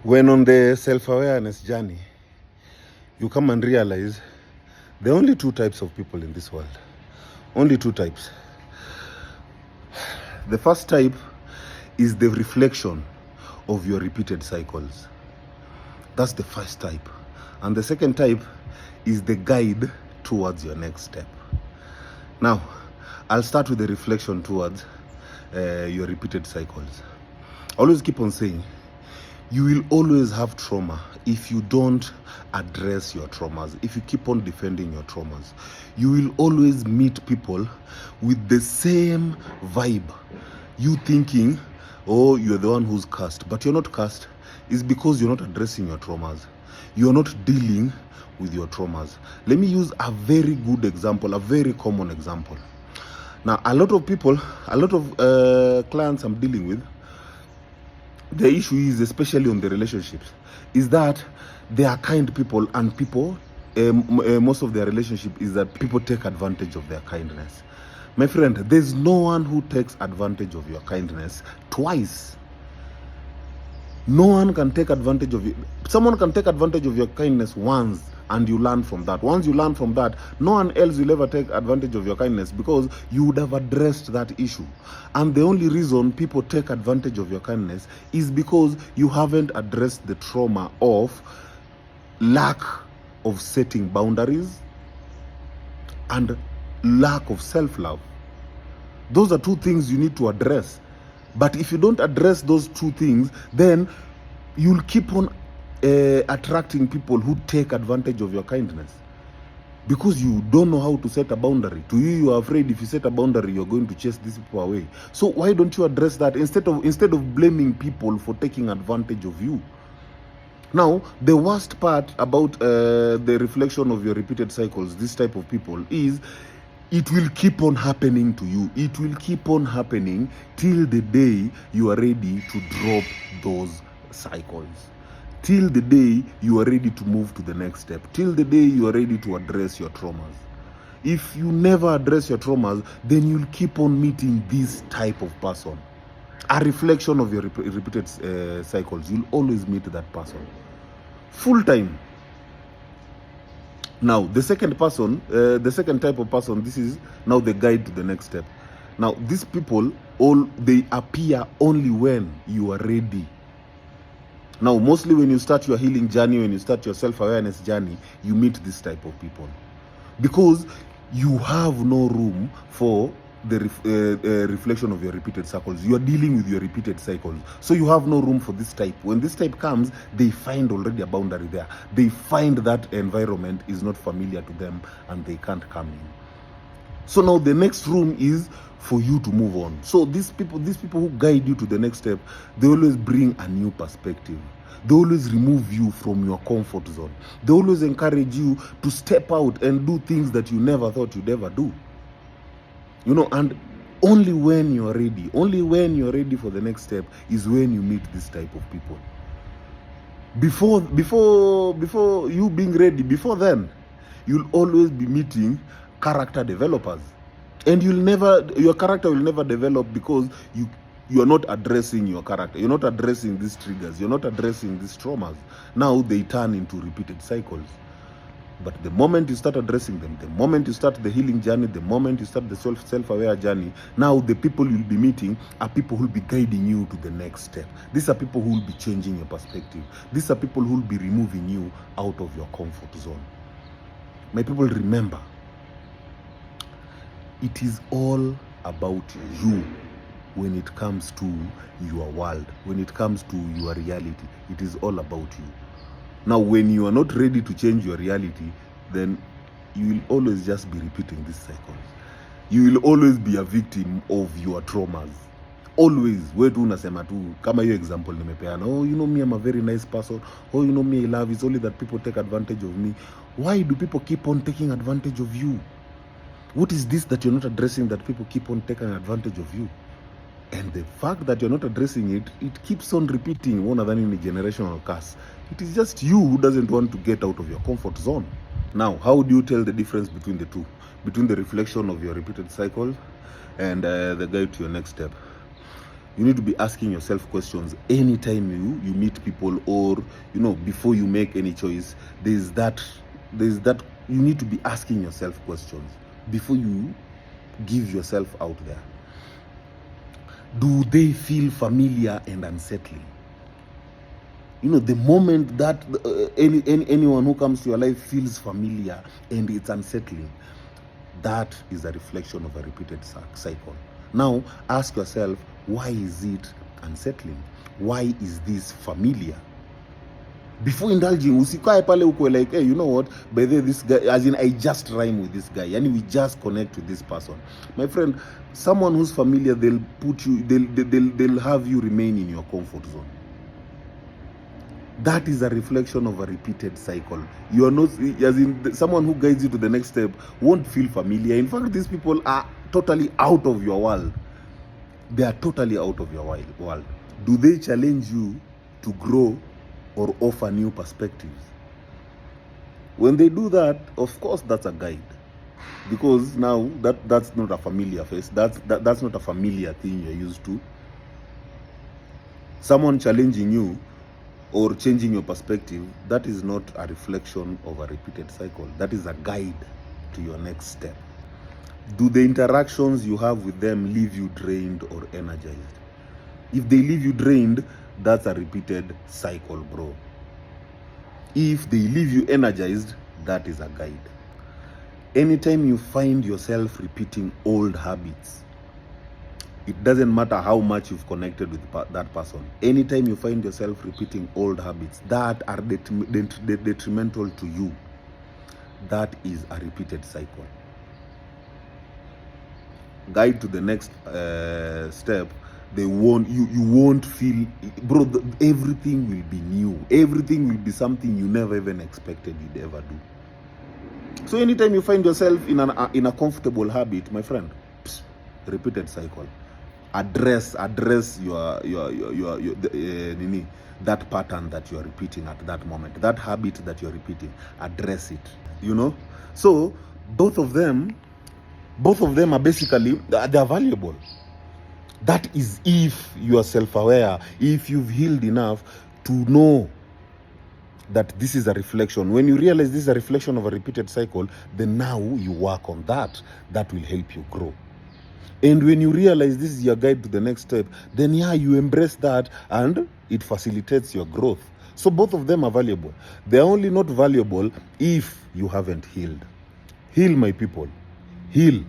When on the self-awareness journey, you come and realize there are only two types of people in this world. Only two types. The first type is the reflection of your repeated cycles. That's the first type. And the second type is the guide towards your next step. Now, I'll start with the reflection towards your repeated cycles. Always keep on saying, you will always have trauma if you don't address your traumas, if you keep on defending your traumas. You will always meet people with the same vibe. You thinking, oh, you're the one who's cursed, but you're not cursed. It's because you're not addressing your traumas. You're not dealing with your traumas. Let me use a very good example, a very common example. Now, a lot of people, a lot of clients I'm dealing with, the issue is, especially on the relationships, is that they are kind people, and people, most of their relationship is that people take advantage of their kindness. My friend, there's no one who takes advantage of your kindness twice. No one can take advantage of you. Someone can take advantage of your kindness once, and you learn from that. Once you learn from that, no one else will ever take advantage of your kindness, because you would have addressed that issue. And the only reason people take advantage of your kindness is because you haven't addressed the trauma of lack of setting boundaries and lack of self-love. Those are two things you need to address. But if you don't address those two things, then you'll keep on attracting people who take advantage of your kindness, because you don't know how to set a boundary. To you, you are afraid if you set a boundary, you're going to chase these people away. So why don't you address that instead of blaming people for taking advantage of you? Now, the worst part about the reflection of your repeated cycles, this type of people, is it will keep on happening to you. It will keep on happening till the day you are ready to drop those cycles. Till the day you are ready to move to the next step. Till the day you are ready to address your traumas. If you never address your traumas, then you'll keep on meeting this type of person. A reflection of your repeated cycles. You'll always meet that person. Full time. Now, the second person, the second type of person, this is now the guide to the next step. Now, these people, they appear only when you are ready. Now, mostly when you start your healing journey, when you start your self-awareness journey, you meet this type of people. Because you have no room for the reflection of your repeated cycles. You are dealing with your repeated cycles. So you have no room for this type. When this type comes, they find already a boundary there. They find that environment is not familiar to them and they can't come in. So now the next room is for you to move on. So these people who guide you to the next step, they always bring a new perspective. They always remove you from your comfort zone. They always encourage you to step out and do things that you never thought you'd ever do. You know, and only when you're ready for the next step is when you meet this type of people. Before you being ready, before then, you'll always be meeting character developers. And your character will never develop because you are not addressing your character. You're not addressing these triggers. You're not addressing these traumas. Now they turn into repeated cycles. But the moment you start addressing them, the moment you start the healing journey, the moment you start the self-aware journey, now the people you'll be meeting are people who will be guiding you to the next step. These are people who will be changing your perspective. These are people who will be removing you out of your comfort zone. My people, remember, it is all about you when it comes to your world, when it comes to your reality. It is all about you. Now, when you are not ready to change your reality, then you will always just be repeating these cycles. You will always be a victim of your traumas. Always. Wetu unasema tu, kama hiyo example nimepeana, oh, you know me, I'm a very nice person. Oh, you know me, I love. It's only that people take advantage of me. Why do people keep on taking advantage of you? What is this that you're not addressing that people keep on taking advantage of you? And the fact that you're not addressing it, it keeps on repeating. One other in a generational curse. It is just you who doesn't want to get out of your comfort zone. Now, how do you tell the difference between the two? Between the reflection of your repeated cycle and the guide to your next step? You need to be asking yourself questions anytime you meet people, or before you make any choice. There's that you need to be asking yourself questions before you give yourself out there. Do they feel familiar and unsettling? The moment that anyone who comes to your life feels familiar and it's unsettling, that is a reflection of a repeated cycle. Now, ask yourself, why is it unsettling? Why is this familiar? Before indulging, usikae pale uko like, hey, you know what? By the way, this guy, as in I just rhyme with this guy, and we just connect with this person. My friend, someone who's familiar, they'll have you remain in your comfort zone. That is a reflection of a repeated cycle. You are not, as in someone who guides you to the next step won't feel familiar. In fact, these people are totally out of your world. They are totally out of your world. Do they challenge you to grow or offer new perspectives? When they do that, of course, that's a guide. Because now that's not a familiar face. That's not a familiar thing you're used to. Someone challenging you or changing your perspective, that is not a reflection of a repeated cycle. That is a guide to your next step. Do the interactions you have with them leave you drained or energized? If they leave you drained, that's a repeated cycle, bro. If they leave you energized, that is a guide. Anytime you find yourself repeating old habits, it doesn't matter how much you've connected with that person. Anytime you find yourself repeating old habits that are detrimental to you, that is a repeated cycle. Guide to the next step. You won't feel, bro, everything will be new. Everything will be something you never even expected you'd ever do. So anytime you find yourself in a comfortable habit, my friend, repeated cycle. Address your that pattern that you are repeating at that moment, that habit that you are repeating. Address it. So both of them are basically, they are valuable. That is if you are self-aware, if you've healed enough to know that this is a reflection. When you realize this is a reflection of a repeated cycle, then now you work on that. That will help you grow. And when you realize this is your guide to the next step, then you embrace that and it facilitates your growth. So both of them are valuable. They're only not valuable if you haven't healed. Heal, my people. Heal.